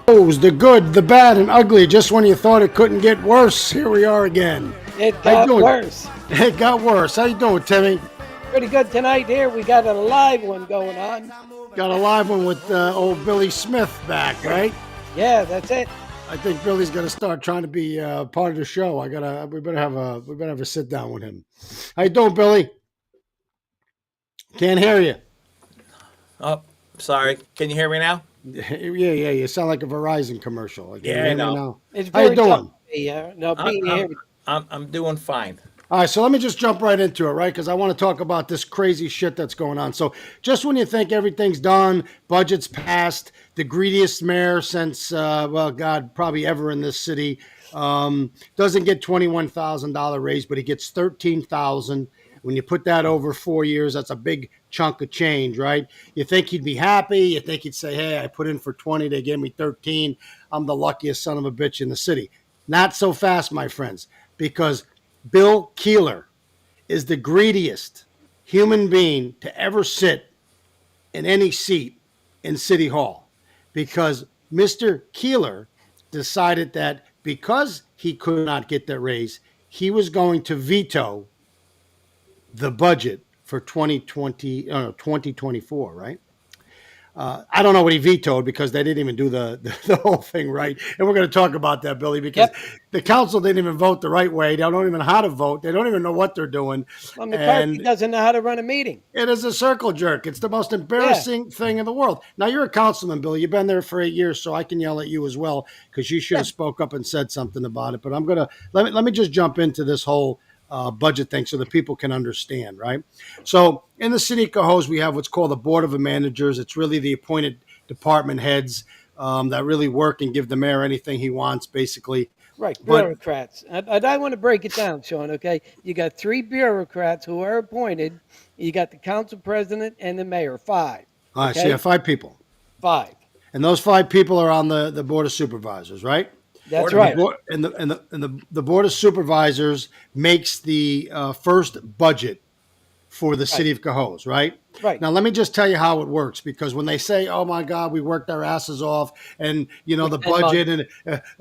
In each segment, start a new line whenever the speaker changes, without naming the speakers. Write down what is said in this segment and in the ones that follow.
Cohoes, the good, the bad, and ugly. Just when you thought it couldn't get worse, here we are again.
It
How you
got
doing?
worse.
It got worse. How you doing, Timmy?
Pretty good tonight here. We got a live one going on.
Got a live one with old Billy Smith back, right?
Yeah, that's it.
I think Billy's gonna start trying to be part of the show. We better have a sit down with him. How you doing, Billy? Can't hear you.
Oh, sorry. Can you hear me now?
Yeah. You sound like a Verizon commercial. Can you
Yeah, I
hear me
know.
now?
It's
How you
very tough
doing?
to be no
I'm
being
I'm
here.
I'm doing fine.
All right, so let me just jump right into it, right? Because I want to talk about this crazy shit that's going on. So, just when you think everything's done, budget's passed, the greediest mayor since, well, God, probably ever in this city, doesn't get $21,000 raise, but he gets 13,000. When you put that over 4 years, that's a big chunk of change, right? You think he'd be happy. You think he'd say, "Hey, I put in for 20, they gave me 13. I'm the luckiest son of a bitch in the city." Not so fast, my friends, because Bill Keeler is the greediest human being to ever sit in any seat in City Hall because Mr. Keeler decided that because he could not get that raise, he was going to veto the budget for 2024, right? I don't know what he vetoed because they didn't even do the whole thing right. And we're going to talk about that, Billy, because
Yep.
the council didn't even vote the right way. They don't even know how to vote. They don't even know what they're doing.
Well, McCarthy
And
doesn't know how to run a meeting.
it is a circle jerk. It's the most
Yeah.
embarrassing thing in the world. Now, you're a councilman, Billy. You've been there for 8 years, so I can yell at you as well because you should
Yeah.
have spoke up and said something about it. But I'm going to let me just jump into this whole budget thing so that people can understand, right? So in the city of Cohoes, we have what's called the Board of Managers. It's really the appointed department heads that really work and give the mayor anything he wants, basically.
Right,
But
bureaucrats. And I want to break it down, Sean, okay? You got three bureaucrats who are appointed. You got the council president and the mayor, five,
all right, so you
okay?
have 5 people.
Five.
And those 5 people are on the Board of Supervisors, right?
That's
And the
right.
board and the Board of Supervisors makes the first budget for the
Right.
city of Cohoes, right?
Right.
Now, let me just tell you how it works because when they say, "Oh my God, we worked our asses off," and
For
the
10 months.
budget and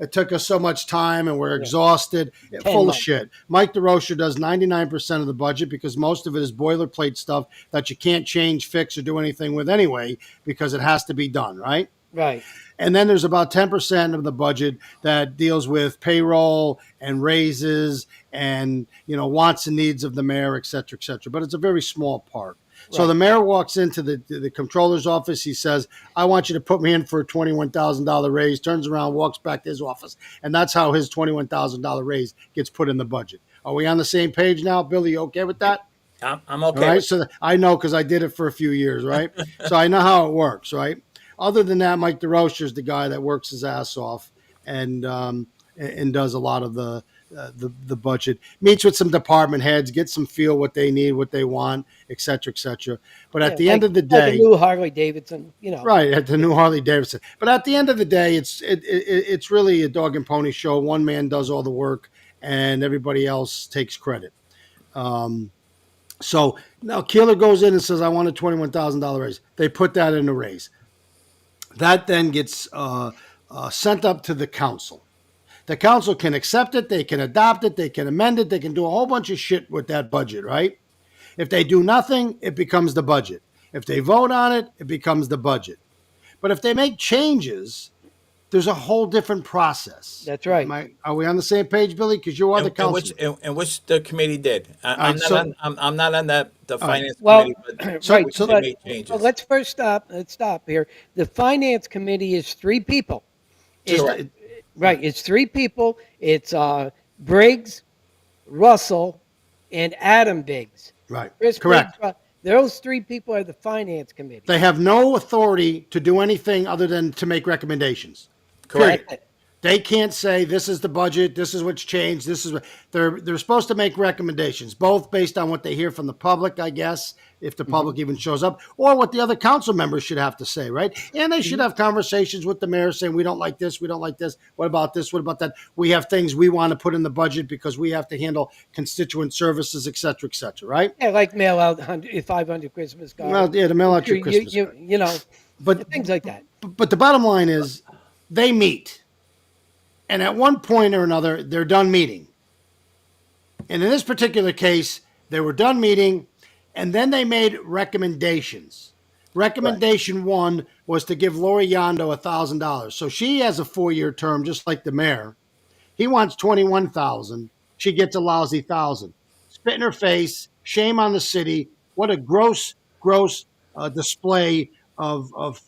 it took us so much time and we're
Yeah.
exhausted,
10
full of
months.
shit. Mike DeRocher does 99% of the budget because most of it is boilerplate stuff that you can't change, fix, or do anything with anyway because it has to be done, right?
Right.
And then there's about 10% of the budget that deals with payroll and raises and, wants and needs of the mayor, et cetera, et cetera. But it's a very small part. So
Right.
the mayor walks into the comptroller's office. He says, "I want you to put me in for a $21,000 raise," turns around, walks back to his office. And that's how his $21,000 raise gets put in the budget. Are we on the same page now, Billy? You okay with that?
I'm
All
okay
right.
with.
So I know because I did it for a few years, right? So I know how it works, right? Other than that, Mike DeRocher is the guy that works his ass off and does a lot of the budget. Meets with some department heads, gets some feel what they need, what they want, et cetera, et cetera. But at
Yeah.
the end of the
Like a
day,
new Harley Davidson.
right at the new Harley Davidson. But at the end of the day, it's really a dog and pony show. One man does all the work, and everybody else takes credit. Um, so now Keeler goes in and says, "I want a $21,000 raise." They put that in the raise. That then gets sent up to the council. The council can accept it, they can adopt it, they can amend it, they can do a whole bunch of shit with that budget, right? If they do nothing, it becomes the budget. If they vote on it, it becomes the budget. But if they make changes, there's a whole different process.
That's right.
Are we on the same page, Billy? Because you are the
And which
councilman.
and which the committee did.
All right, so
I'm not on the
all right,
finance
Well,
committee, but
so
right.
which they
so
made
But
changes.
let's first stop. Let's stop here. The finance committee is three people.
just
It's
Correct.
right. It's three people. It's Briggs, Russell, and Adam Biggs.
right,
Chris Briggs.
correct.
Those three people are the finance committee.
They have no authority to do anything other than to make recommendations.
Correct.
Period.
That's it.
They can't say this is the budget, this is what's changed, this is what they're supposed to make recommendations, both based on what they hear from the public, I guess, if the public even shows up, or what the other council members should have to say, right? And they should have conversations with the mayor saying, "We don't like this, we don't like this, what about this, what about that? We have things we want to put in the budget because we have to handle constituent services, et cetera," right?
Yeah, like mail out 500 Christmas cards.
Well, yeah, to mail out
Sure,
your Christmas card.
you know,
But
things like that.
but the bottom line is they meet. And at one point or another, they're done meeting. And in this particular case, they were done meeting, and then they made recommendations.
Right.
Recommendation one was to give Lori Yondo $1,000. So she has a 4-year term, just like the mayor. He wants 21,000. She gets a lousy 1,000. Spit in her face. Shame on the city. What a gross display of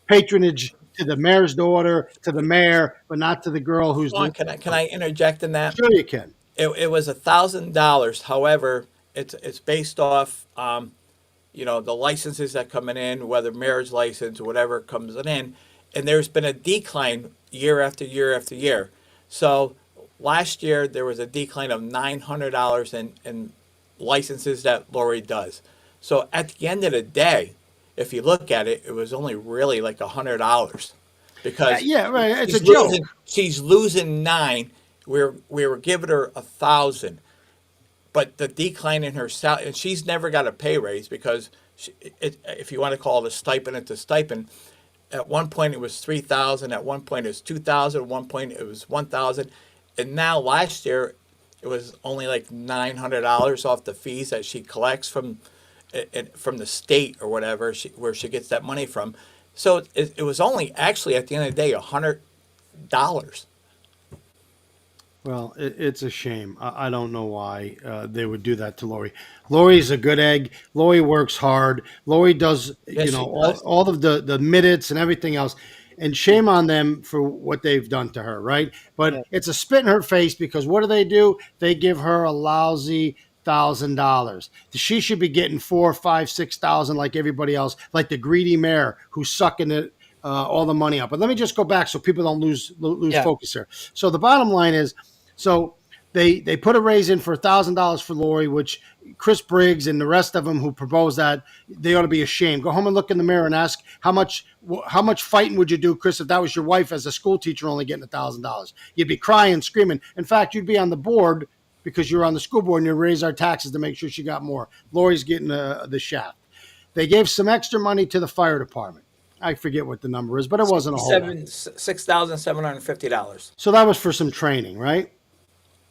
patronage to the mayor's daughter, to the mayor, but not to the girl who's
Sean,
the.
can I interject in that?
Sure, you can.
It was $1,000. However, it's based off the licenses that coming in, whether marriage license or whatever comes in, and there's been a decline year after year after year. So last year there was a decline of $900 in licenses that Lori does. So at the end of the day, if you look at it, it was only really like $100 because
Yeah, right. It's a
she's losing.
joke.
She's losing nine. We were giving her 1,000, but the decline in her salary, and she's never got a pay raise because if you want to call it a stipend, it's a stipend. At one point it was 3,000. At one point it was 2,000. At one point it was 1,000, and now last year it was only like $900 off the fees that she collects from the state or whatever where she gets that money from. So it was only actually at the end of the day $100.
Well, it's a shame. I don't know why they would do that to Lori. Lori's a good egg. Lori works hard. Lori does,
Yes, she
all,
does.
all of the minutes and everything else. And shame on them for what they've done to her, right? But
Yeah.
it's a spit in her face because what do? They give her a lousy $1,000. She should be getting 4, 5, 6,000 like everybody else, like the greedy mayor who's sucking it all the money up. But let me just go back so people don't lose
Yeah.
focus here. So the bottom line is, so they put a raise in for $1,000 for Lori, which Chris Briggs and the rest of them who proposed that, they ought to be ashamed. Go home and look in the mirror and ask how much fighting would you do, Chris, if that was your wife as a school teacher only getting $1,000? You'd be crying, screaming. In fact, you'd be on the board because you're on the school board and you raise our taxes to make sure she got more. Lori's getting the shaft. They gave some extra money to the fire department. I forget what the number is, but it wasn't a whole lot.
$6,750.
So that was for some training, right?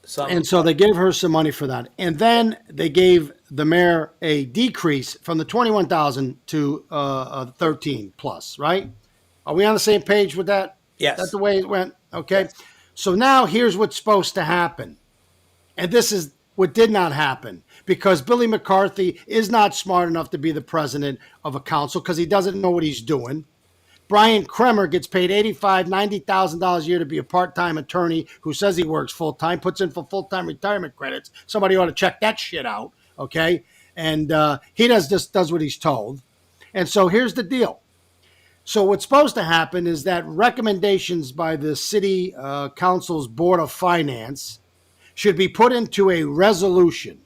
Some
And so they gave her some money for that. And then they gave the mayor a decrease from the 21,000 to 13 plus, right? Are we on the same page with that? That's
Yes.
the way it went. Okay.
Yes.
So now here's what's supposed to happen. And this is what did not happen because Billy McCarthy is not smart enough to be the president of a council because he doesn't know what he's doing. Brian Kremer gets paid $85,000, $90,000 a year to be a part-time attorney who says he works full-time, puts in for full-time retirement credits. Somebody ought to check that shit out, okay? And he just does what he's told. And so here's the deal. So what's supposed to happen is that recommendations by the city council's board of finance should be put into a resolution,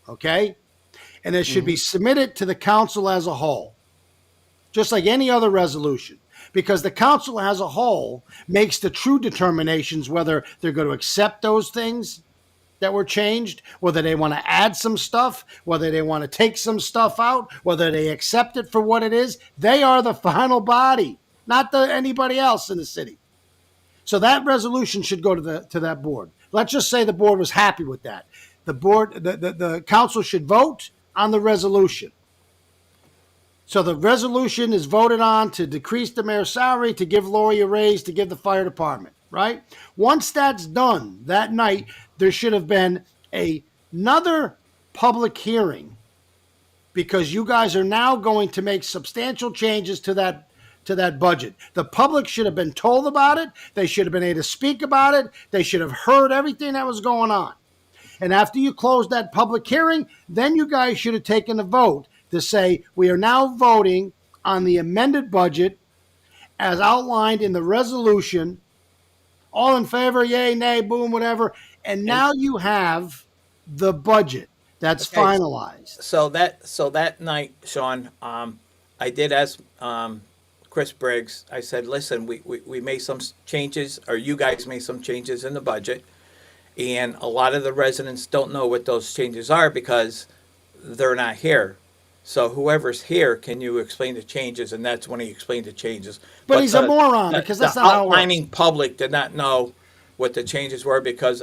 okay? And it should be submitted to the council as a whole, just like any other resolution, because the council as a whole makes the true determinations whether they're going to accept those things that were changed, whether they want to add some stuff, whether they want to take some stuff out, whether they accept it for what it is. They are the final body, not anybody else in the city. So that resolution should go to that board. Let's just say the board was happy with that. The council should vote on the resolution. So the resolution is voted on to decrease the mayor's salary, to give Lori a raise, to give the fire department, right? Once that's done that night, there should have been another public hearing because you guys are now going to make substantial changes to that budget. The public should have been told about it. They should have been able to speak about it. They should have heard everything that was going on. And after you close that public hearing, then you guys should have taken a vote to say, we are now voting on the amended budget as outlined in the resolution. All in favor, yay, nay, boom, whatever. And now you have the budget that's
Okay.
finalized.
So that night, Sean, I did ask Chris Briggs. I said, listen, we made some changes, or you guys made some changes in the budget, and a lot of the residents don't know what those changes are because they're not here. So whoever's here, can you explain the changes? And that's when he explained the changes.
But he's a moron, because that's
the
not how it works.
outlining public did not know what the changes were because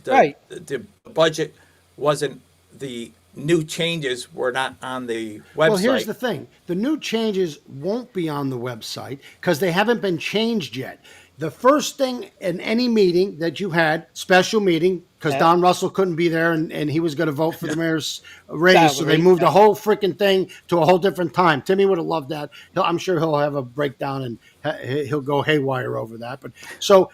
Right.
the budget wasn't the new changes were not on the website.
Well, here's the thing. The new changes won't be on the website because they haven't been changed yet. The first thing in any meeting that you had, special meeting, because
Yeah.
Don Russell couldn't be there and he was going to vote for the mayor's raise, so they
Salary,
moved the
yeah.
whole freaking thing to a whole different time. Timmy would have loved that. I'm sure he'll have a breakdown and he'll go haywire over that. But so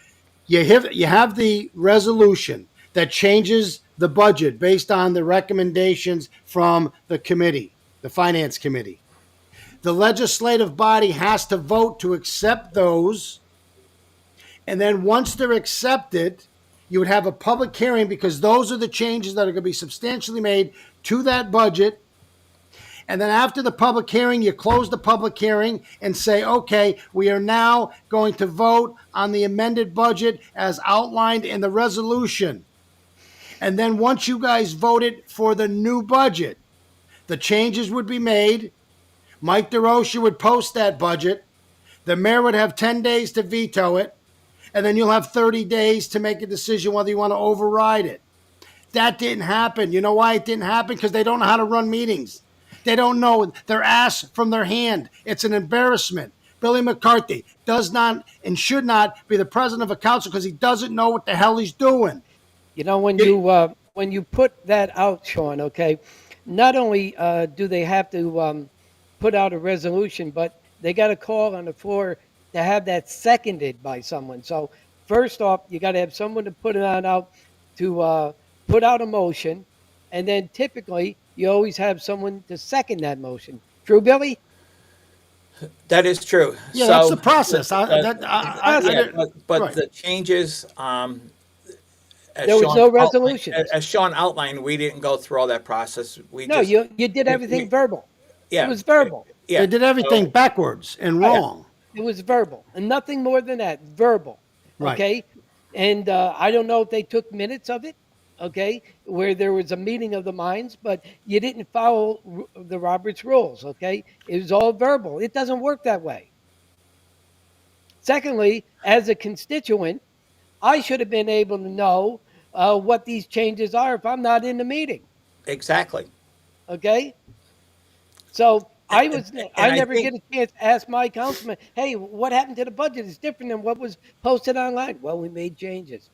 you have the resolution that changes the budget based on the recommendations from the committee, the finance committee. The legislative body has to vote to accept those. And then once they're accepted, you would have a public hearing because those are the changes that are going to be substantially made to that budget. And then after the public hearing, you close the public hearing and say, okay, we are now going to vote on the amended budget as outlined in the resolution. And then once you guys voted for the new budget, the changes would be made. Mike DeRocha would post that budget. The mayor would have 10 days to veto it. And then you'll have 30 days to make a decision whether you want to override it. That didn't happen. You know why it didn't happen? Because they don't know how to run meetings. They don't know their ass from their hand. It's an embarrassment. Billy McCarthy does not and should not be the president of a council because he doesn't know what the hell he's doing.
You know, when you put that out, Shawn, okay, not only do they have to put out a resolution, but they got a call on the floor to have that seconded by someone. So first off, you got to have someone to put it on out to put out a motion, and then typically you always have someone to second that motion. True, Billy?
That is true.
Yeah,
So,
that's the process.
but
right.
the changes. As
There was
Shawn
no
outlined-
resolution.
As Shawn outlined, we didn't go through all that process.
No, you did everything verbal.
Yeah,
It was verbal.
Yeah,
They did everything
so-
backwards and wrong.
It was verbal, and nothing more than that. Verbal.
Right.
Okay. And I don't know if they took minutes of it. Okay, where there was a meeting of the minds, but you didn't follow the Roberts rules. Okay, it was all verbal. It doesn't work that way. Secondly, as a constituent, I should have been able to know what these changes are if I'm not in the meeting.
Exactly.
Okay, so I
I
never
think-
get a chance to ask my councilman, hey, what happened to the budget? It's different than what was posted online. Well, we made changes.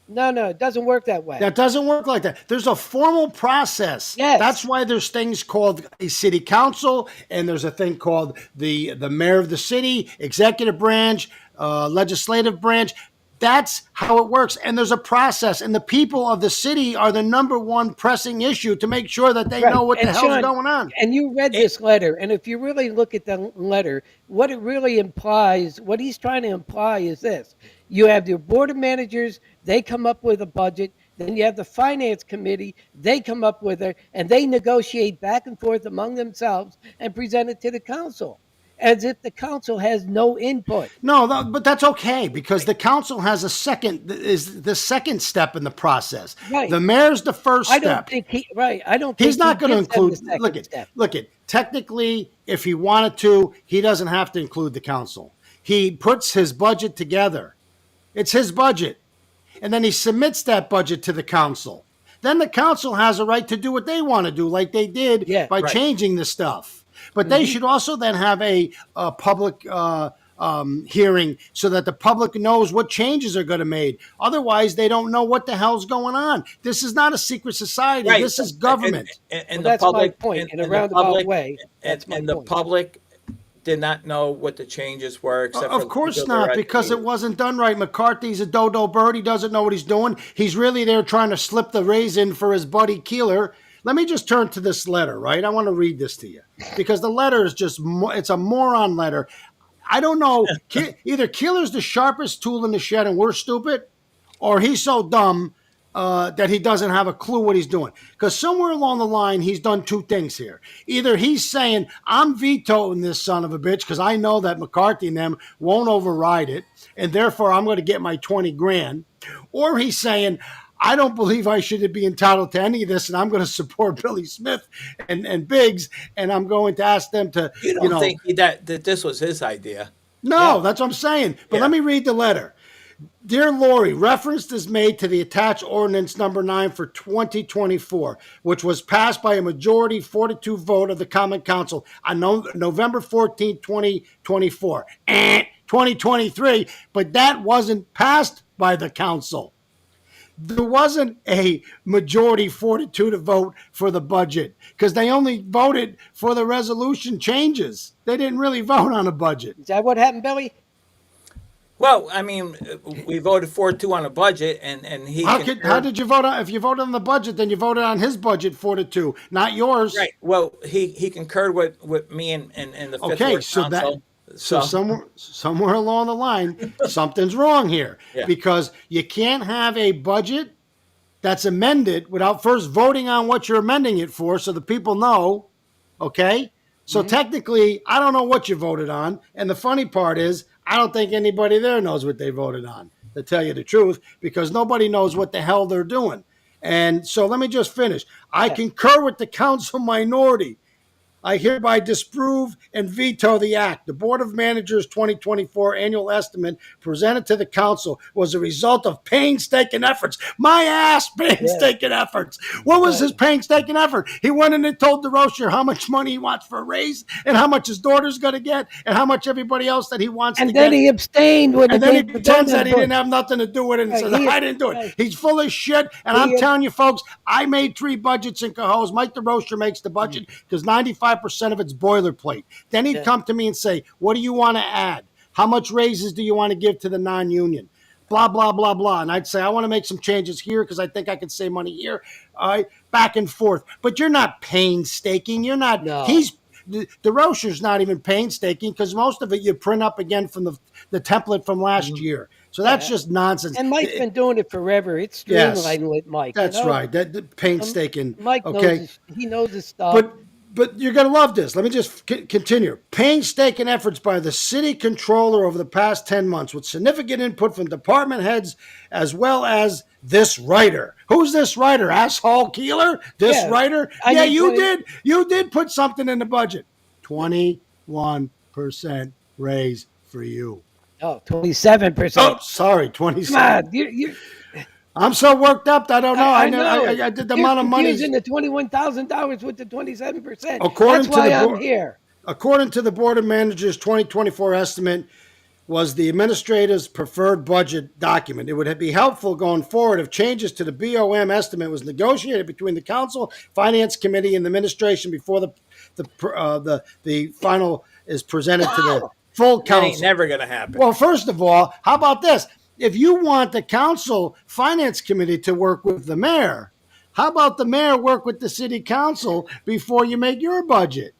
No, it doesn't work that way.
That doesn't work like that. There's a formal process.
Yes.
That's why there's things called a city council, and there's a thing called the mayor of the city, executive branch, legislative branch. That's how it works. And there's a process. And the people of the city are the number one pressing issue to make sure that they
Right.
know what the
And
hell's
Shawn,
going on.
And you read this letter, and if you really look at the letter, what it really implies, what he's trying to imply is this. You have your board of managers, they come up with a budget. Then you have the finance committee, they come up with it, and they negotiate back and forth among themselves and present it to the council, as if the council has no input.
No, but that's okay because the council has is the second step in the process.
Right.
The mayor's the first
I
step.
don't think I don't think
He's not going to
gives them the
include.
second step.
Look at. Technically, if he wanted to, he doesn't have to include the council. He puts his budget together. It's his budget, and then he submits that budget to the council. Then the council has a right to do what they want to do, like they did by
right.
changing the stuff. But they should also then have a public hearing so that the public knows what changes are going to be made. Otherwise, they don't know what the hell's going on. This is not a secret society.
Right.
This is government.
And
Well,
the
that's my
public,
point. In a
the
roundabout
public-
way, that's my
and the
point.
public did not know what the changes were. Except for
Of
the
course
people that were
not,
at the
because it
meeting.
wasn't done right. McCarthy's a dodo bird. He doesn't know what he's doing. He's really there trying to slip the raise in for his buddy Keeler. Let me just turn to this letter, right? I want to read this to you because the letter is it's a moron letter. I don't know. Either Keeler's the sharpest tool in the shed and we're stupid, or he's so dumb that he doesn't have a clue what he's doing. Because somewhere along the line, he's done two things here. Either he's saying, I'm vetoing this son of a bitch because I know that McCarthy and them won't override it, and therefore I'm going to get my 20 grand. Or he's saying, I don't believe I should be entitled to any of this, and I'm going to support Billy Smith and Biggs, and I'm going to ask them to,
You
you
don't
know,
think that this was his idea?
no,
Yeah.
that's what I'm saying. But
Yeah.
let me read the letter. Dear Lori, reference is made to the attached ordinance number 9 for 2024, which was passed by a majority 42 vote of the Common Council on November 14, 2024. 2023, but that wasn't passed by the council. There wasn't a majority 42 to vote for the budget because they only voted for the resolution changes. They didn't really vote on a budget.
Is that what happened, Billy?
Well, I mean, we voted 4-2 on a budget, and he
How
concurred.
did you vote on? If you voted on the budget, then you voted on his budget 4-2, not yours.
Right. Well, he concurred with me and the Fifth
Okay,
Ward
so
Council.
so somewhere along the line, something's wrong here
Yeah.
because you can't have a budget that's amended without first voting on what you're amending it for, so the people know. Okay, so technically, I don't know what you voted on, and the funny part is, I don't think anybody there knows what they voted on, to tell you the truth, because nobody knows what the hell they're doing. And so let me just finish. I concur with the council minority. I hereby disapprove and veto the act. The Board of Managers 2024 annual estimate presented to the council was a result of painstaking efforts. My ass, painstaking efforts. What was his painstaking effort? He went in and told DeRocher how much money he wants for a raise and how much his daughter's going to get and how much everybody else that he wants to
And
get.
then he abstained when
And
it
then he
came to
pretends
voting
that he
on
didn't have nothing to do with it and
Right,
says,
he-
I didn't do it.
right.
He's full of shit. And I'm
He-
telling you, folks, I made 3 budgets in Cohoes. Mike DeRocher makes the budget because 95% of it's boilerplate. Then he'd come to me and say, what do you want to add? How much raises do you want to give to the non-union? Blah, blah, blah, blah. And I'd say, I want to make some changes here because I think I can save money here. All right, back and forth. But you're not painstaking. You're not.
No.
The Rocher's not even painstaking because most of it you print up again from the template from last year. So that's just nonsense.
And Mike's been doing it forever. It's
Yes.
streamlined with Mike.
That's right. That painstaking.
Mike
okay.
knows his stuff.
But you're going to love this. Let me just continue. Painstaking efforts by the city controller over the past 10 months with significant input from department heads as well as this writer. Who's this writer? Asshole Keeler? This
Yeah.
writer?
I
Yeah,
need
you
20
did. You did put something in the budget. 21% raise for you.
Oh, 27%.
Oh, sorry, 27.
Come on. You,
I'm so worked up. I don't know.
I
know.
know.
I did the
You're
amount of money.
confusing the $21,000 with the 27%.
According
That's
to
why
the
I'm
board-
here.
According to the Board of Managers 2024 estimate, was the administrator's preferred budget document. It would be helpful going forward if changes to the BOM estimate was negotiated between the council, finance committee, and the administration before the final is presented to the full
That ain't
council.
never gonna happen.
Well, first of all, how about this? If you want the council finance committee to work with the mayor, how about the mayor work with the city council before you make your budget?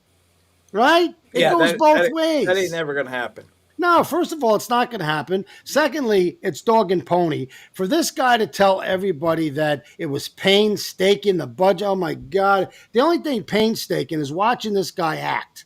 Right? It goes both ways.
That ain't never gonna happen.
No, first of all, it's not going to happen. Secondly, it's dog and pony. For this guy to tell everybody that it was painstaking, the budget, oh my God. The only thing painstaking is watching this guy act.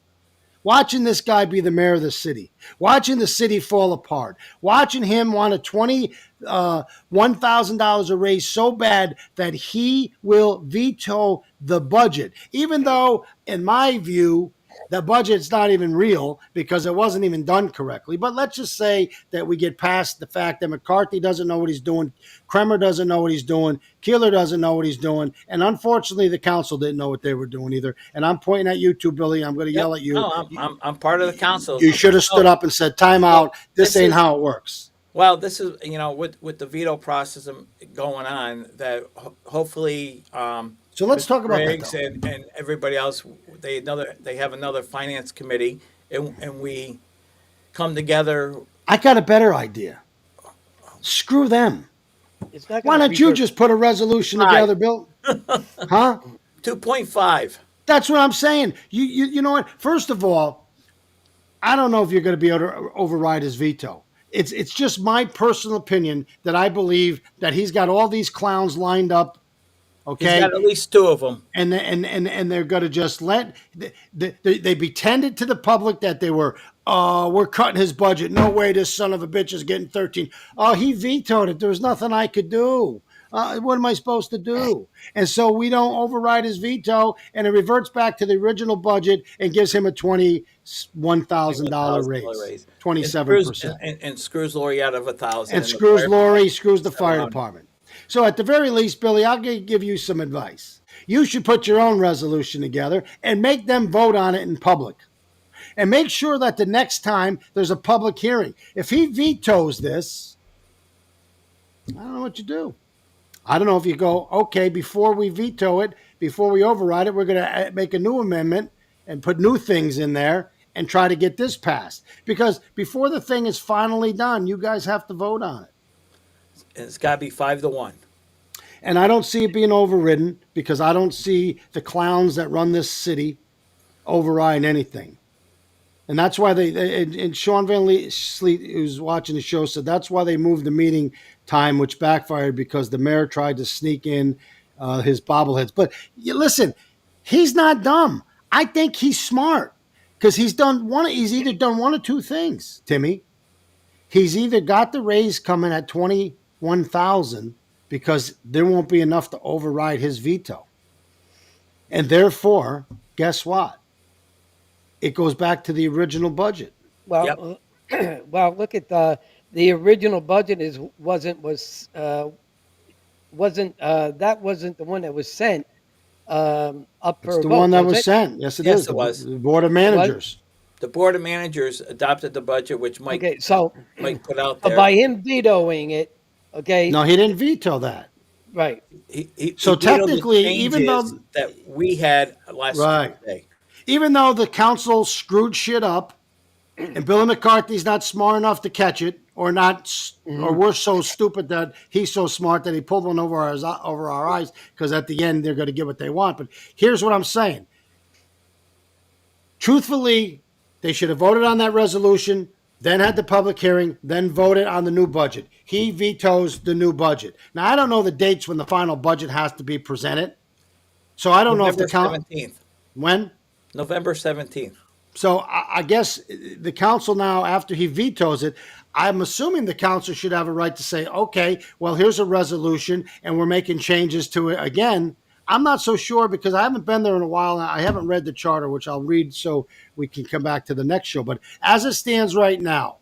Watching this guy be the mayor of the city, watching the city fall apart, watching him want a $1,000 a raise so bad that he will veto the budget, even though, in my view, the budget's not even real because it wasn't even done correctly. But let's just say that we get past the fact that McCarthy doesn't know what he's doing, Kremer doesn't know what he's doing, Keeler doesn't know what he's doing, and unfortunately the council didn't know what they were doing either. And I'm pointing at you too, Billy. I'm going to yell at you.
No, I'm part of the council.
You should have stood up and said, time out. This ain't
is-
how it works.
Well, this is with the veto process going on that hopefully.
So let's talk about that,
Briggs
though.
and everybody else. They have another finance committee, and we come together.
I got a better idea. Screw them.
It's not
Why
gonna
don't you
reverse-
just put a resolution together, Bill? Huh?
2.5.
That's what I'm saying. You know what? First of all, I don't know if you're going to be able to override his veto. It's just my personal opinion that I believe that he's got all these clowns lined up. Okay,
He's got at least 2 of them.
and they're going to just let they pretended to the public that they were we're cutting his budget. No way, this son of a bitch is getting 13. Oh, he vetoed it. There was nothing I could do. What am I supposed to do? And so we don't override his veto, and it reverts back to the original budget and gives him a $21,000
$1,000
raise,
raise, and screws
27%,
and screws Lori out of 1,000,
and
and the
screws
fire
Lori,
department
screws the
is
fire
around.
department. So at the very least, Billy, I'll give you some advice. You should put your own resolution together and make them vote on it in public. And make sure that the next time there's a public hearing, if he vetoes this, I don't know what you do. I don't know if you go, okay, before we veto it, before we override it, we're going to make a new amendment and put new things in there and try to get this passed. Because before the thing is finally done, you guys have to vote on it.
And it's got to be 5-1.
And I don't see it being overridden because I don't see the clowns that run this city overriding anything. And that's why and Sean Van Sleet, who's watching the show, said that's why they moved the meeting time, which backfired because the mayor tried to sneak in his bobbleheads. But listen, he's not dumb. I think he's smart because he's either done one or two things, Timmy. He's either got the raise coming at 21,000 because there won't be enough to override his veto. And therefore, guess what? It goes back to the original budget.
Well, well, look at the original budget that wasn't the one that was sent up for
It's
a
the
vote,
one that
was
was
it?
sent. Yes, it
Yes,
is.
it was.
The Board of Managers.
The board of managers adopted the budget, which Mike
Okay, so
put out there.
by him vetoing it, okay,
No, he didn't veto that.
right.
So
he vetoed the
technically, even though-
changes that we had last
Right.
Tuesday.
Even though the council screwed shit up, and Billy McCarthy's not smart enough to catch it, or we're so stupid that he's so smart that he pulled one over our eyes, because at the end they're going to get what they want. But here's what I'm saying. Truthfully, they should have voted on that resolution, then had the public hearing, then voted on the new budget. He vetoes the new budget. Now, I don't know the dates when the final budget has to be presented. So I don't know if the
November
council...
17th.
When?
November 17th.
So I guess the council now, after he vetoes it, I'm assuming the council should have a right to say, okay, well, here's a resolution and we're making changes to it again. I'm not so sure because I haven't been there in a while. I haven't read the charter, which I'll read so we can come back to the next show. But as it stands right now,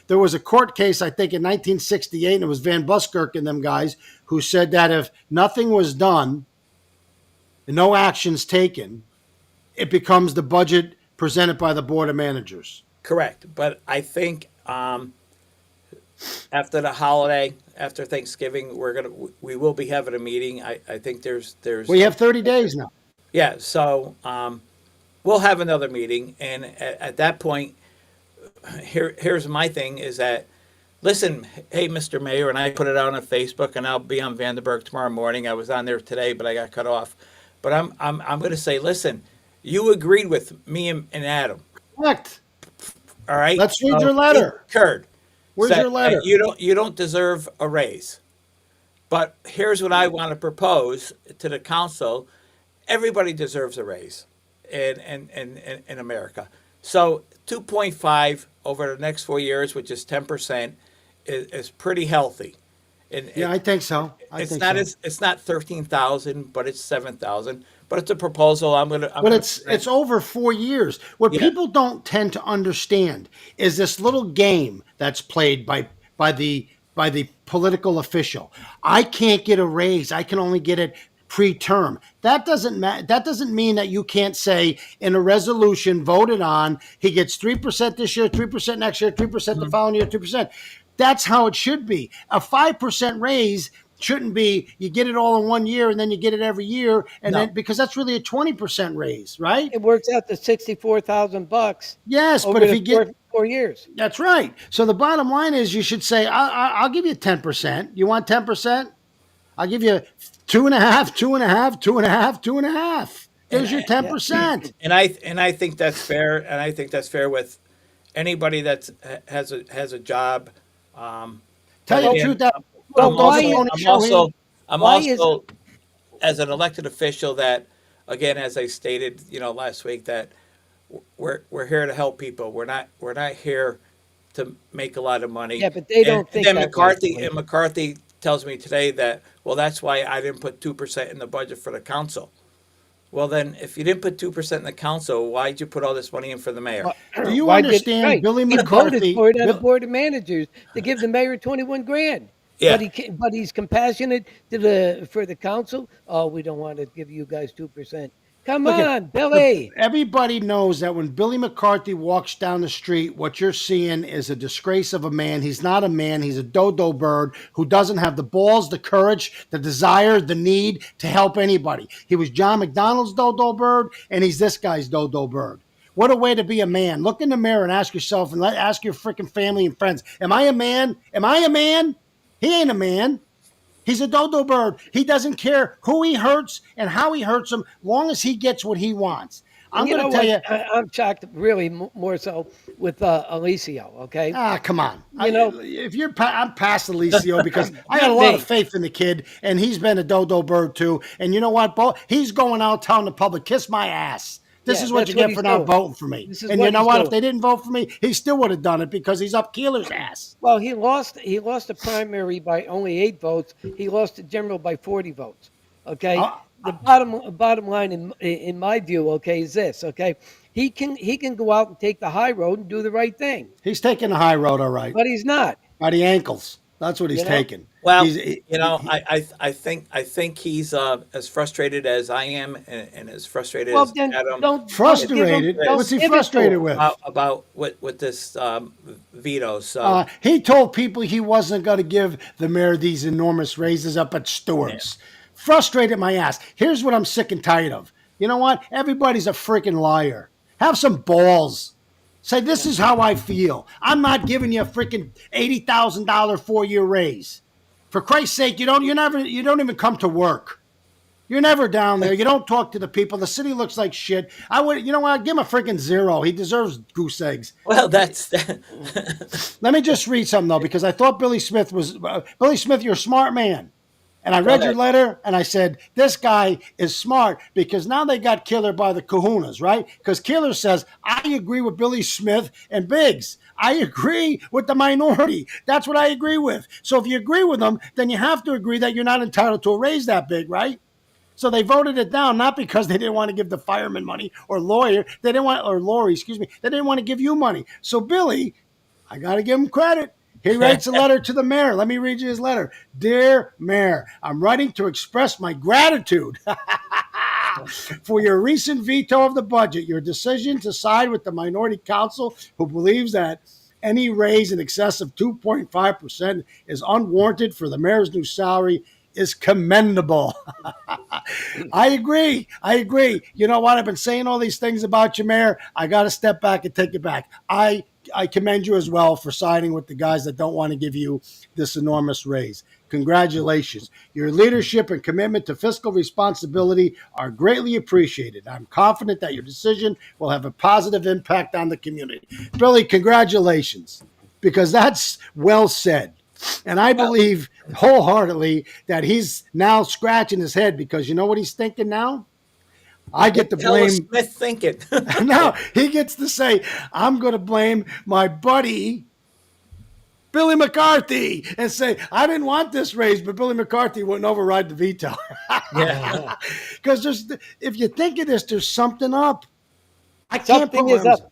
there was a court case, I think, in 1968, and it was Van Buskirk and them guys who said that if nothing was done and no actions taken, it becomes the budget presented by the Board of Managers.
Correct. But I think after the holiday, after Thanksgiving, we will be having a meeting. I think there's
We have 30 days now.
yeah. So we'll have another meeting, and at that point, here's my thing: is that listen, hey, Mr. Mayor, and I put it out on Facebook, and I'll be on Vandenberg tomorrow morning. I was on there today, but I got cut off. But I'm going to say, listen, you agreed with me and Adam.
Correct.
All right.
Let's read your letter.
Kurt,
Where's your letter?
You don't deserve a raise. But here's what I want to propose to the council. Everybody deserves a raise in America. So 2.5 over the next 4 years, which is 10%, is pretty healthy.
Yeah, I think so.
It's not 13,000, but it's 7,000. But it's a proposal.
But it's over 4 years. What people don't tend to understand is this little game that's played by the political official. I can't get a raise. I can only get it preterm. That doesn't mean that you can't say in a resolution voted on, he gets 3% this year, 3% next year, 3% the following year, 2%. That's how it should be. A 5% raise shouldn't be you get it all in 1 year and then you get it every year, and then because that's really a 20% raise, right?
It works out to $64,000.
Yes,
over
but if
the
you get
4 years.
that's right. So the bottom line is you should say, I'll give you 10%. You want 10%? I'll give you 2.5, 2.5, 2.5, 2.5. There's your 10%.
And I think that's fair. And I think that's fair with anybody that has a job.
Tell you the truth, that
I'm also as an elected official that, again, as I stated, last week, that we're here to help people. We're not here to make a lot of money.
Yeah, but they don't think
and
that
McCarthy
way.
and McCarthy tells me today that, well, that's why I didn't put 2% in the budget for the council. Well, then, if you didn't put 2% in the council, why'd you put all this money in for the mayor?
Do you
Why did
understand
right?
Billy
He voted
McCarthy?
for it at a board of managers to give the mayor 21 grand.
Yeah.
But he's compassionate to the for the council. Oh, we don't want to give you guys 2%. Come
Look at
on, Billy.
everybody knows that when Billy McCarthy walks down the street, what you're seeing is a disgrace of a man. He's not a man. He's a dodo bird who doesn't have the balls, the courage, the desire, the need to help anybody. He was John McDonald's dodo bird, and he's this guy's dodo bird. What a way to be a man. Look in the mirror and ask yourself and ask your freaking family and friends, am I a man? Am I a man? He ain't a man. He's a dodo bird. He doesn't care who he hurts and how he hurts them, long as he gets what he wants. I'm
You
going
know
to tell
what?
you.
I'm shocked, really, more so with Alicio. Okay,
Come on.
You know-
If you're, I'm past Alicio because I got a lot of faith in the kid, and he's been a dodo bird too. And you know what, Bo? He's going out telling the public, "Kiss my ass." This
Yeah,
is what
that's
you
what
get
he's
for not
doing.
voting for me.
This is
And
what
you know
he's
what? If
doing.
they didn't vote for me, he still would have done it because he's up Keeler's ass.
Well, he lost. He lost the primary by only 8 votes. He lost the general by 40 votes. Okay. The bottom line in my view, okay, is this. Okay, he can go out and take the high road and do the right thing,
He's taking the high road, all right,
but he's not.
by the ankles. That's what he's
You know?
taking.
Well,
He's-
I think he's as frustrated as I am, and as frustrated
Well,
as
then
Adam
frustrated.
Don't
What's he
give it to
frustrated
him.
with?
about with this veto. So
He told people he wasn't going to give the mayor these enormous raises up at Stewart's. Frustrated my ass. Here's what I'm sick and tired of. You know what? Everybody's a freaking liar. Have some balls. Say, this is how I feel. I'm not giving you a freaking $80,000 4-year raise. For Christ's sake, you don't even come to work. You're never down there. You don't talk to the people. The city looks like shit. I would, you know what? I'd give him a freaking 0. He deserves goose eggs.
well, that's
Let me just read something though, because I thought Billy Smith was Billy Smith. You're a smart man, and I read your letter, and I said this guy is smart because now they got Killer by the kahunas, right? Because Killer says I agree with Billy Smith and Biggs. I agree with the minority. That's what I agree with. So if you agree with them, then you have to agree that you're not entitled to a raise that big, right? So they voted it down, not because they didn't want to give the fireman money or Lori, excuse me, they didn't want to give you money. So Billy, I got to give him credit. He writes a letter to the mayor. Let me read you his letter. Dear Mayor, I'm writing to express my gratitude for your recent veto of the budget, your decision to side with the minority council who believes that any raise in excess of 2.5% is unwarranted for the mayor's new salary is commendable. I agree. You know what? I've been saying all these things about you, Mayor. I got to step back and take it back. I commend you as well for siding with the guys that don't want to give you this enormous raise. Congratulations. Your leadership and commitment to fiscal responsibility are greatly appreciated. I'm confident that your decision will have a positive impact on the community. Billy, congratulations, because that's well said. And I believe wholeheartedly that he's now scratching his head because you know what he's thinking now? I get to
Tell us
blame.
Smith thinking.
Now he gets to say, I'm going to blame my buddy, Billy McCarthy, and say, I didn't want this raise, but Billy McCarthy wouldn't override the veto.
Yeah.
Because if you think of this, there's something up. I can't
Something
put
is
my
up.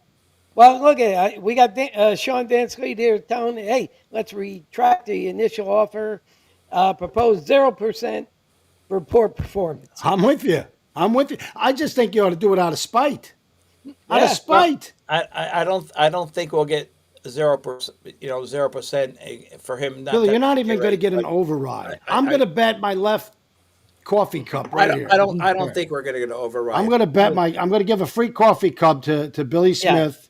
Well, look at we got Sean Van Sleet here telling, hey, let's retract the initial offer, propose 0% for poor performance.
I'm with you. I just think you ought to do it out of spite. Out of
Yeah.
spite.
I don't think we'll get 0%. 0% for him.
Billy, you're not
to
even going to get an
but
override. I'm going to bet my left coffee cup right here.
I don't think we're going to get an override.
I'm going to give a free coffee cup to Billy Smith,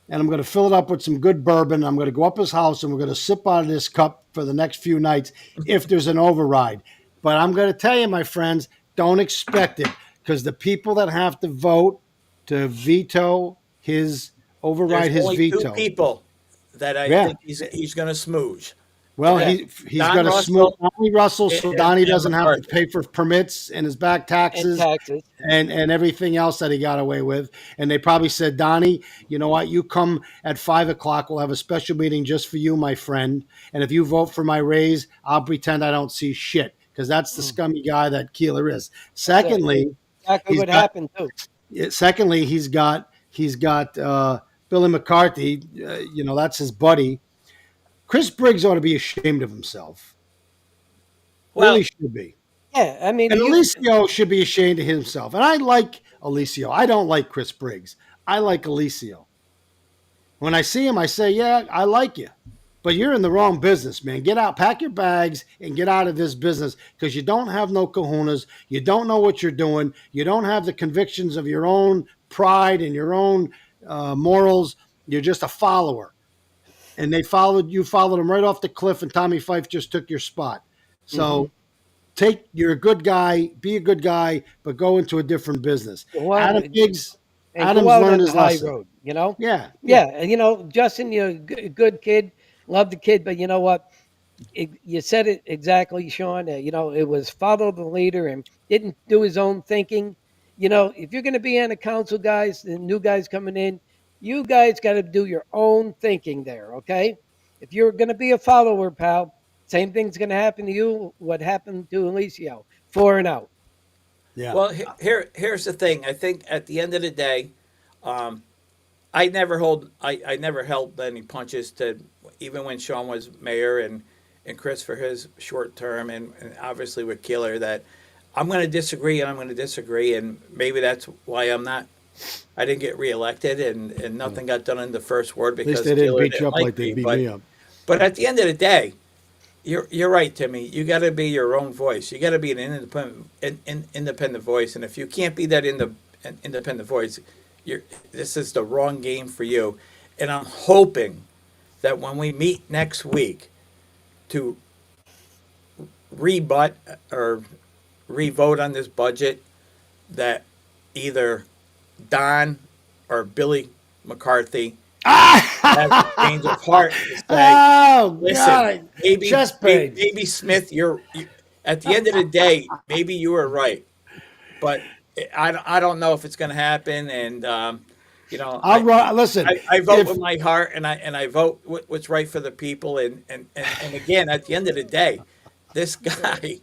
and I'm going to fill it up with some good bourbon. I'm going to go up his house, and we're going to sip out of this cup for the next few nights if there's an override. But I'm going to tell you, my friends, don't expect it, because the people that have to vote to veto his override,
There's
his
only
veto.
two people that I think he's going to smooge.
Well,
Yeah.
he's
Don
got a smooth
Russell
Donnie Russell, so Donnie
and
doesn't have to
McCarthy.
pay for permits and his back
And
taxes
taxes.
and everything else that he got away with. And they probably said, Donnie, you know what? You come at 5 o'clock. We'll have a special meeting just for you, my friend. And if you vote for my raise, I'll pretend I don't see shit because that's the
Mm,
scummy guy that Keeler is.
that's it.
Secondly,
Exactly
he's
what
got.
happened too.
Secondly, he's got Billy McCarthy. That's his buddy. Chris Briggs ought to be ashamed of himself.
Well,
Really should be.
Yeah, I mean,
And
you.
Alicio should be ashamed of himself. And I like Alicio. I don't like Chris Briggs. I like Alicio. When I see him, I say, yeah, I like you. But you're in the wrong business, man. Get out, pack your bags, and get out of this business because you don't have no kahunas. You don't know what you're doing. You don't have the convictions of your own pride and your own morals. You're just a follower. And you followed them right off the cliff, and Tommy Fife just took your spot.
Mhm.
So you're a good guy, be a good guy, but go into a different business.
Go out
Adam Higgs,
and go
Adams
out
learned
on the
his
high
lesson.
road. You know.
Yeah, yeah,
Yeah, and Justin, you're a good kid. Love the kid, but you know what? You said it exactly, Shawn. It was follow the leader and didn't do his own thinking. If you're going to be on the council, guys, the new guys coming in, you guys got to do your own thinking there, okay? If you're going to be a follower, pal, same thing's going to happen to you. What happened to Alicio? 4 and out.
yeah.
well, here's the thing. I think at the end of the day, I never held any punches to even when Shawn was mayor and Chris for his short term and obviously with Keeler that I'm going to disagree and I'm going to disagree and maybe that's why I didn't get reelected and nothing got done in the first ward
At least
because
they didn't
Keeler
beat you
didn't
up like
like
they
me.
beat me up.
But at the end of the day, you're right, Timmy. You got to be your own voice. You got to be an independent voice, and if you can't be that independent voice, this is the wrong game for you. And I'm hoping that when we meet next week to rebut or revote on this budget, that either Don or Billy McCarthy has a change of heart to say,
Oh
listen,
God,
maybe,
chest
maybe,
pain.
maybe Smith, at the end of the day, maybe you were right, but I don't know if it's going to happen. And you know,
I'll run. Listen,
I vote
if
with my heart, and I vote what's right for the people. And again, at the end of the day, this guy,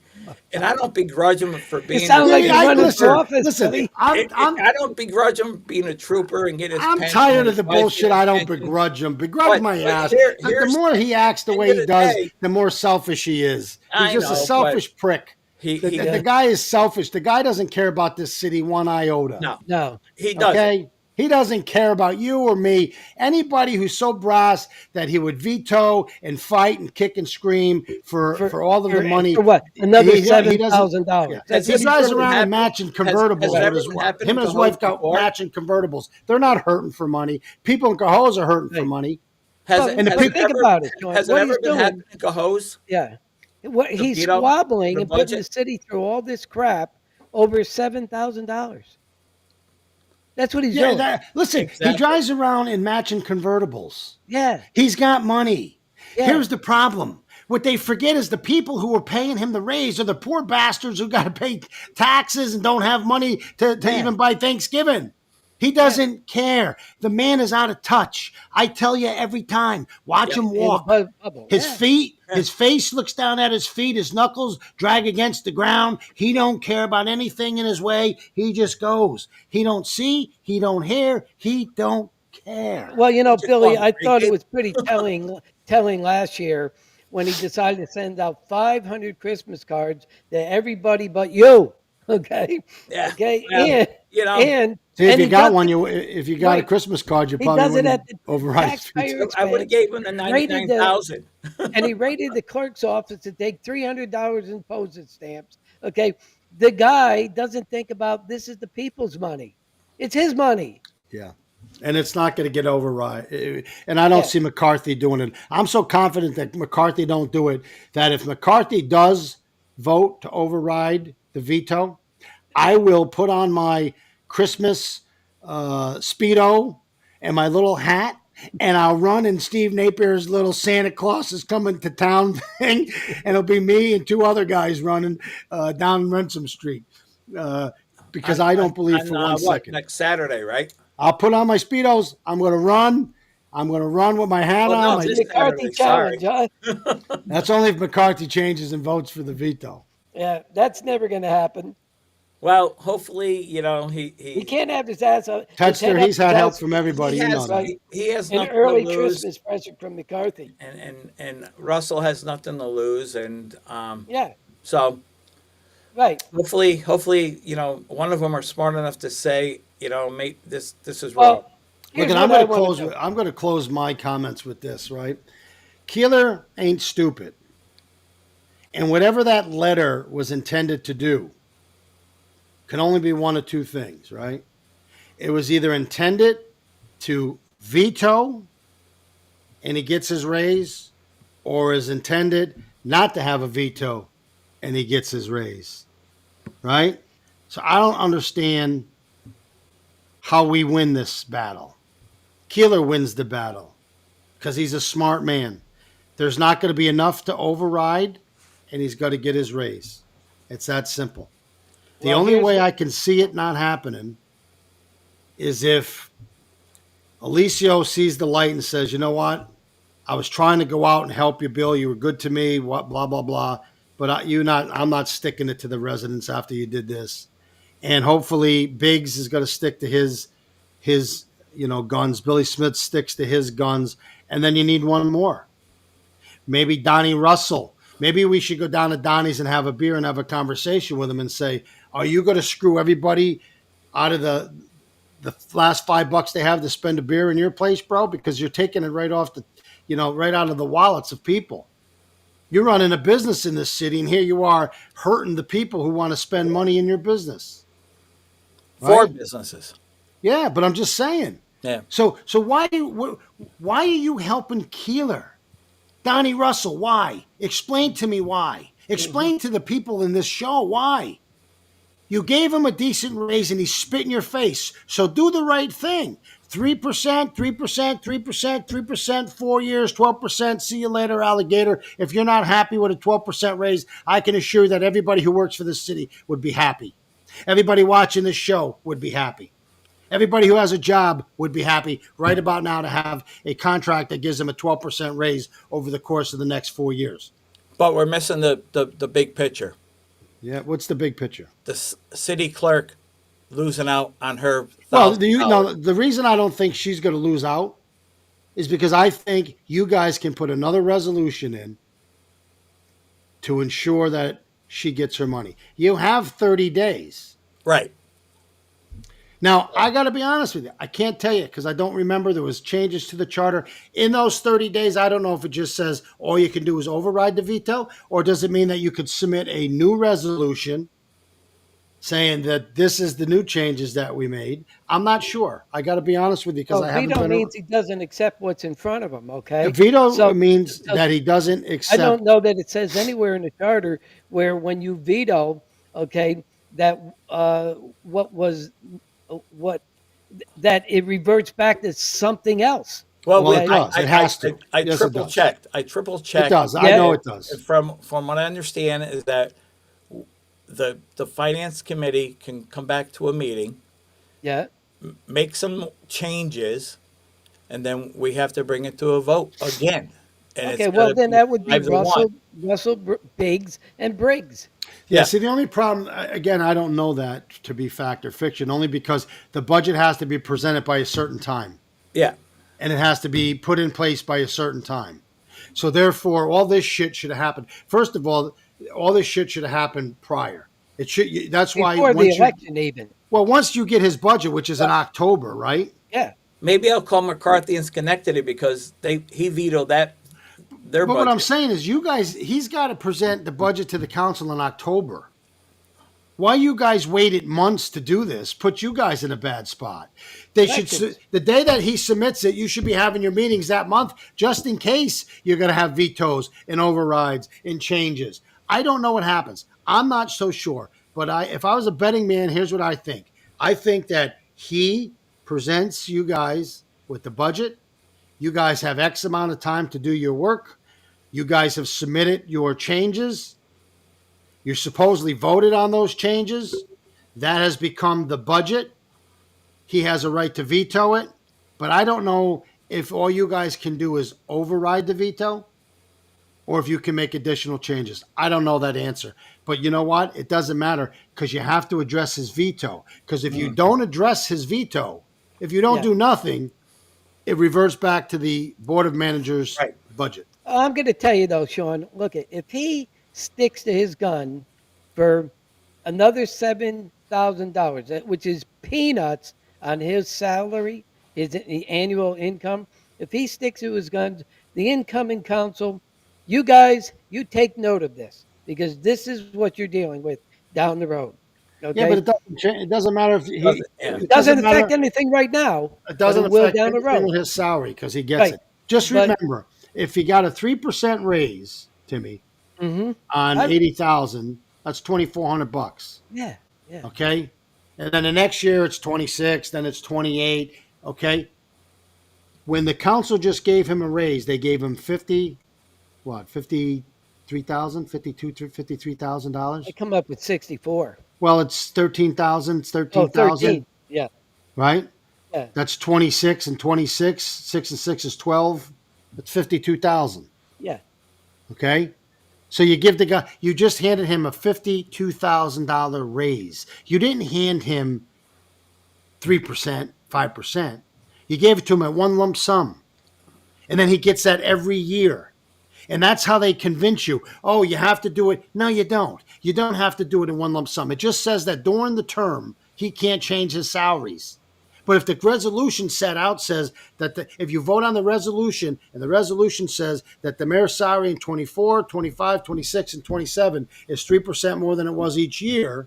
and I don't begrudge him for
You
being.
sound like you're running for
listen,
office,
listen.
Billy.
I don't begrudge him being a trooper and get his
I'm
pension.
tired
And
of
his
the
wife
bullshit.
get
I
his
don't
pension.
begrudge him. Begrudge my
But
ass. The
here's
more he acts the
end
way
of
he
the
does,
day.
the more selfish he is. He's
I
just a
know, but
selfish prick. The,
he
the,
Yeah.
the guy is selfish. The guy doesn't care about this city one iota.
no,
No.
he doesn't.
Okay? He doesn't care about you or me. Anybody who's so brass that he would veto and fight and kick and scream for all of the money.
For what? Another
He doesn't.
$7,000.
Yeah.
Has
He
this
drives
ever
around in
happened?
matching
Has
convertibles
it
with
ever
his wife.
happened
Him
in
and his
Cohoes
wife got
before?
matching convertibles. They're not hurting for money. People in Cohoes are hurting for
Right.
money.
Has
But,
it
And the
has
but
it
people,
think
ever
about it, Sean.
has it
What
ever
he's
been
doing,
happening in Cohoes
yeah. What
to
he's
beat up
squabbling
the
and putting the
budget?
city through all this crap over $7,000. That's what he's
yeah,
doing.
listen, he
Exactly.
drives around in matching convertibles.
Yeah.
He's got money.
Yeah.
Here's the problem. What they forget is the people who are paying him the raise are the poor bastards who got to pay taxes and don't have money to
Yeah.
even buy Thanksgiving. He
Yeah.
doesn't care. The man is out of touch. I tell you every time, watch
Yep.
him
In a
walk.
bubble.
His
Yeah.
feet, his face looks down at his feet, his knuckles drag against the ground. He don't care about anything in his way. He just goes. He don't see, he don't hear, he don't care.
Well,
What you call
Billy,
him,
I
Great
thought it
Gabe?
was pretty telling last year when he decided to send out 500 Christmas cards to everybody but you. Okay.
Yeah.
Okay.
Well,
And
you know,
and
See, if
and
you
he
got
does
one,
it
if you got a
right.
Christmas card, you
He
probably
does it at
wouldn't
the
override his
taxpayer
I would have
expense.
gave him the
Rated
99,000.
and he raided the clerk's office to take $300 in postage stamps. Okay, the guy doesn't think about this is the people's money; it's his money.
Yeah. And it's not going to get override. And I don't
Yeah,
see McCarthy doing it. I'm so confident that McCarthy don't do it that if McCarthy does vote to override the veto, I will put on my Christmas Speedo and my little hat, and I'll run in Steve Napier's little Santa Claus is coming to town thing, and it'll be me and two other guys running down Ransom Street because I don't believe for one
what,
second.
next Saturday, right?
I'll put on my Speedos. I'm going to run. I'm going to run with my hat
Oh,
on.
no,
My,
this
McCarthy
Saturday, sorry.
challenge, huh?
that's only if McCarthy changes and votes for the veto.
Yeah, that's never going to happen.
Well, hopefully,
He can't have his ass up. His head
Texter,
up
he's
his
had help
ass
from
he
everybody. You know
has
that.
right.
he has
An
nothing to
early
lose,
Christmas present from McCarthy.
and Russell has nothing to lose, and
Yeah,
so
right.
hopefully, one of them are smart enough to say, make this is wrong.
Well,
Look,
here's
and I'm
what
going
I
to
want to
close.
do.
I'm going to close my comments with this. Right, Keeler ain't stupid, and whatever that letter was intended to do can only be one of two things. Right, it was either intended to veto, and he gets his raise, or is intended not to have a veto, and he gets his raise. Right. So I don't understand how we win this battle. Keeler wins the battle because he's a smart man. There's not going to be enough to override, and he's got to get his raise. It's that simple. The
Well,
only
here's
way
what,
I can see it not happening is if Alicio sees the light and says, you know what? I was trying to go out and help you, Bill. You were good to me, what, blah, blah, blah. But I'm not sticking it to the residents after you did this. And hopefully Biggs is going to stick to his guns. Billy Smith sticks to his guns. And then you need one more. Maybe Donnie Russell. Maybe we should go down to Donnie's and have a beer and have a conversation with him and say, are you going to screw everybody out of the last $5 they have to spend a beer in your place, bro? Because you're taking it right off right out of the wallets of people. You're running a business in this city, and here you are hurting the people who want to spend money in your business.
For
Right?
businesses.
Yeah, but I'm just saying.
Yeah.
So why are you helping Keeler? Donnie Russell, why? Explain to me why. Explain to the people in this show why. You gave him a decent raise and he spit in your face. So do the right thing. 3%, 3%, 3%, 3%, 4 years, 12%. See you later, alligator. If you're not happy with a 12% raise, I can assure you that everybody who works for this city would be happy. Everybody watching this show would be happy. Everybody who has a job would be happy right about now to have a contract that gives them a 12% raise over the course of the next 4 years.
But we're missing the big picture.
Yeah, what's the big picture?
The city clerk losing out on her
Well,
$1,000.
the reason I don't think she's going to lose out is because I think you guys can put another resolution in to ensure that she gets her money. You have 30 days.
Right.
Now, I got to be honest with you. I can't tell you because I don't remember. There was changes to the charter. In those 30 days, I don't know if it just says all you can do is override the veto, or does it mean that you could submit a new resolution saying that this is the new changes that we made? I'm not sure. I got to be honest with you because I haven't
veto
been.
means he doesn't accept what's in front of him. Okay.
The veto
So-
means
so-
that he doesn't
I
accept.
don't know that it says anywhere in the charter where when you veto, okay, that what that it reverts back to something else.
Well,
Well, it does. It has to.
I
Yes, it
triple
does.
checked. I triple checked.
It does. I
Yeah.
know it does.
From what I understand is that the finance committee can come back to a meeting,
Yeah.
make some changes, and then we have to bring it to a vote again. And
Okay.
it's
Well,
gotta
then
be
that would be
5-1.
Russell, Biggs, and Briggs.
Yeah.
Yeah.
See, the only problem, again, I don't know that to be fact or fiction, only because the budget has to be presented by a certain time,
Yeah.
and it has to be put in place by a certain time. So therefore, all this shit should have happened. First of all this shit should have happened prior. It should. That's why
Before the election, even.
once you get his budget, which is in October, right?
Yeah.
Maybe I'll call McCarthy and Schenectady because he vetoed their
But
budget.
what I'm saying is, you guys, he's got to present the budget to the council in October. Why you guys waited months to do this put you guys in a bad spot. They should,
Elections.
the day that he submits it, you should be having your meetings that month, just in case you're going to have vetoes and overrides and changes. I don't know what happens. I'm not so sure. But if I was a betting man, here's what I think. I think that he presents you guys with the budget, You guys have X amount of time to do your work. You guys have submitted your changes. You supposedly voted on those changes. That has become the budget. He has a right to veto it. But I don't know if all you guys can do is override the veto or if you can make additional changes. I don't know that answer. But you know what? It doesn't matter because you have to address his veto. Because if you don't address his veto, if you don't
Yeah.
do nothing, it reverts back to the Board of Managers
Right.
budget.
I'm going to tell you though, Shawn. Look, if he sticks to his gun for another $7,000, which is peanuts on his salary, his the annual income. If he sticks to his guns, the incoming council, you guys, you take note of this because this is what you're dealing with down the road.
Yeah, but
Okay,
it doesn't matter if he.
Yeah.
it
It doesn't
doesn't affect
matter.
anything right now,
It
but
doesn't
it will
affect
down the
anything
road.
with his salary because he gets
Right,
it. Just
but
remember, if he got a 3% raise, Timmy,
hmm
on
I,
80,000, that's $2,400.
yeah, yeah,
Okay, and then the next year it's 26, then it's 28. Okay, when the council just gave him a raise, they gave him 53,000,
I
$53,000.
come up with 64.
Well, it's 13,000. It's
Oh,
13,000,
13. Yeah,
right?
yeah,
That's 26 and 26. 6 and 6 is 12. That's 52,000.
yeah.
Okay. So you give the guy, you just handed him a $52,000 raise. You didn't hand him 3%, 5%. You gave it to him at one lump sum. And then he gets that every year. And that's how they convince you, oh, you have to do it. No, you don't. You don't have to do it in one lump sum. It just says that during the term, he can't change his salaries. But if the resolution set out says that if you vote on the resolution and the resolution says that the mayor's salary in 24, 25, 26, and 27 is 3% more than it was each year,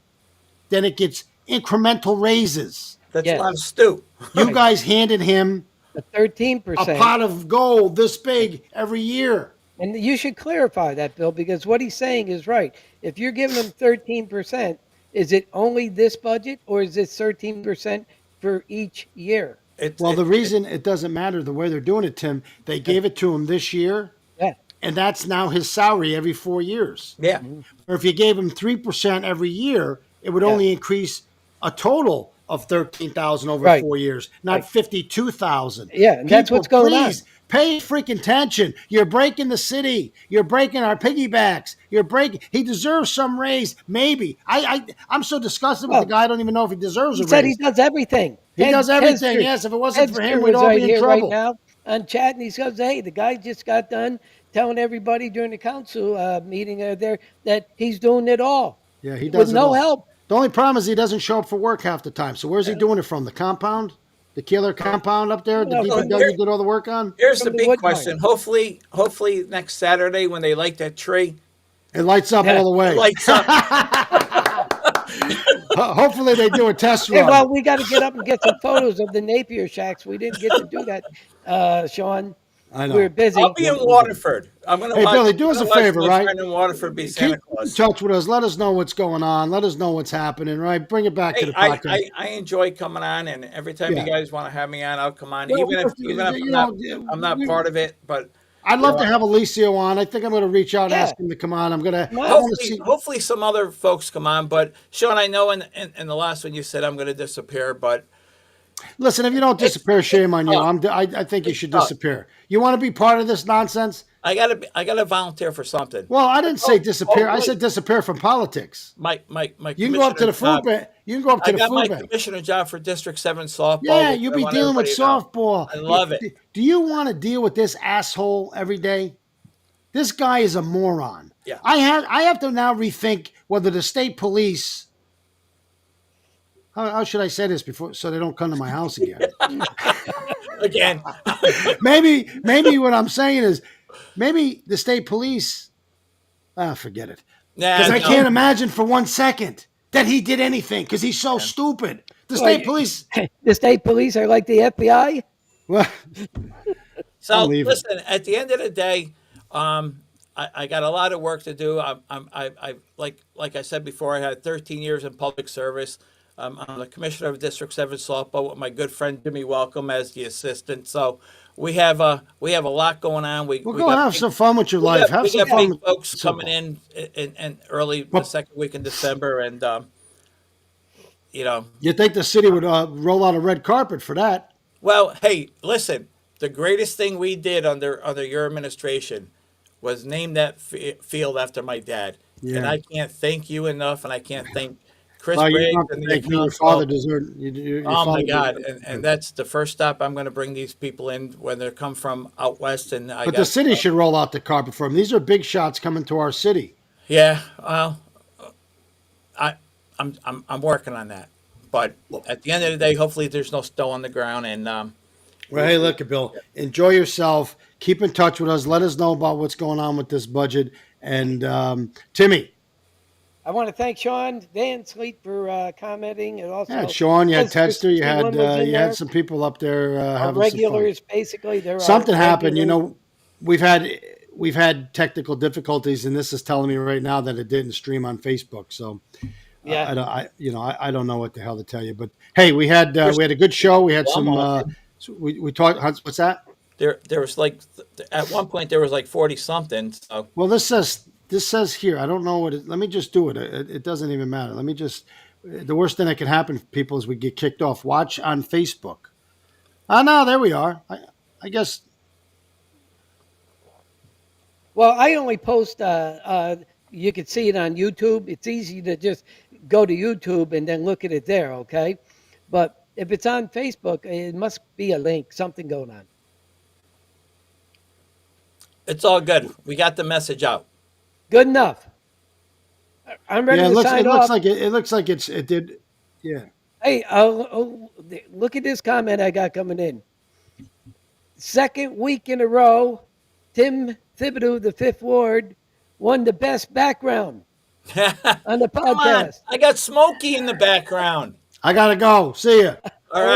then it gets incremental raises.
That's
Yes.
a lot of stew.
You
Right.
guys handed him
The
a
13%.
pot of gold this big every year.
And you should clarify that, Bill, because what he's saying is right. If you're giving them 13%, is it only this budget or is it 13% for each year?
It's
Well,
it,
the reason it doesn't matter the way they're doing it, Tim, they gave it to him this year,
Yeah.
and that's now his salary every 4 years.
yeah.
Or if you gave him 3% every year, it would
Yeah.
only increase a total of 13,000 over
Right.
4 years, not
Right.
52,000.
Yeah, and that's what's going on.
Please pay freaking attention. You're breaking the city. You're breaking our piggybacks. You're breaking. He deserves some raise, maybe. I'm so disgusted with
Well,
the guy. I don't even know if he deserves
He
a
said he
raise.
does everything.
He does everything.
Ted's
Yes, if it wasn't for him, we'd
was
all
right
be in
here
trouble.
right now on chat, and he says, "Hey, the guy just got done telling everybody during the council meeting there that he's doing it all.
Yeah, he
with
does it
no
all.
help."
The only problem is he doesn't show up for work half the time. So where's he doing it from? The compound? The killer compound up there? The
Well, from the-
DPW did all the work on?
Here's the
From the
big
wood
question.
mine.
Hopefully next Saturday when they light that tree,
It lights up
Yeah.
all the way.
it lights up.
Hopefully they do a test
Hey,
run.
well, we got to get up and get some photos of the Napier shacks. We didn't get to do that, Sean.
I know.
We were busy.
I'll be in Waterford. I'm gonna
Hey,
watch.
Billy, do us
I'm
a
gonna watch
favor,
my
right?
friend in Waterford be
Keep
Santa
in
Claus.
touch with us. Let us know what's going on. Let us know what's happening, right? Bring it back to
Hey,
the podcast.
I enjoy coming on, and every time
Yeah.
you guys want to have me on, I'll come on.
Well,
Even if
you
I'm not
we-
part of it, but
I'd love to have Alicio on. I think I'm going to reach out and
Yeah.
ask him to come on. I want to
hopefully,
see.
hopefully some other folks come on. But Sean, I know in the last one you said I'm going to disappear, but
Listen, if you don't disappear, shame on you.
tough.
I think you
It's
should
tough.
disappear. You want to be part of this nonsense?
I gotta volunteer for something.
Well, I didn't say disappear. I
wait.
said disappear from politics.
My
You can go up to the
commissioner
food
job-
bank. You can go up to
I
the
got my
food bank.
commissioner job for District 7 softball.
Yeah,
which
you'll
I
be
want
dealing with
everybody to know.
softball.
I love it.
Do you want to deal with this asshole every day? This guy is a moron.
Yeah.
I have to now rethink whether the state police. How should I say this before so they don't come to my house again?
Again,
maybe what I'm saying is maybe the state police. Forget it. Because I can't imagine for 1 second that he did anything because he's so stupid. The state police.
The state police are like the FBI.
Well,
So
I'm leaving.
listen, at the end of the day, I got a lot of work to do. I like I said before, I had 13 years in public service. I'm the commissioner of District 7 softball with my good friend Jimmy Welcome as the assistant. So we have a lot going on.
Well, go have some fun with your life. Have
we
some
got
fun
big
with
folks coming
football.
in early the
But
second week in December, and you know,
you think the city would roll out a red carpet for that?
well, hey, listen, the greatest thing we did under your administration was name that field after my dad, and
Yeah.
I can't thank you enough, and I can't thank Chris
Well, you
Briggs
don't have
and
to
the
thank me. Your
accounts.
father deserved. Your
Oh my
father
God!
deserved
And
it.
that's the first stop I'm going to bring these people in when they come from out west, and I
But the
got
city should roll out the carpet for them. These are big shots coming to our city.
yeah. Well, I I'm working on that, but at the end of the day, hopefully there's no snow on the ground, and
Well, hey, look, Bill, enjoy yourself. Keep in touch with us. Let us know about what's going on with this budget. And Timmy,
I want to thank Shawn Van Sleet for commenting, and
yeah,
also
Sean, you had
Esther
Tedster,
Cleveland was in
you had
there.
some people up there
Our
having some fun.
regulars, basically, there are
Something happened.
regulars.
We've had we've had technical difficulties, and this is telling me right now that it didn't stream on Facebook. So
Yeah.
I don't know what the hell to tell you. But hey, we had a good show. We had
well, I'm
some.
off.
We talked. What's that?
There was like at one point there was like 40 something. So
Well, this says here. I don't know what. Let me just do it. It doesn't even matter. Let me just. The worst thing that can happen for people is we get kicked off. Watch on Facebook. Oh no, there we are. I guess.
Well, I only post. You can see it on YouTube. It's easy to just go to YouTube and then look at it there. Okay, but if it's on Facebook, it must be a link. Something going on.
it's all good. We got the message out.
Good enough. I'm ready
Yeah,
to sign off.
it looks like it did. Yeah.
Hey, look at this comment I got coming in. Second week in a row, Tim Thibodeau, the Fifth Ward, won the best background on the
Come on,
podcast.
I got Smokey in the background.
I gotta go. See ya.
All
All
right.
right.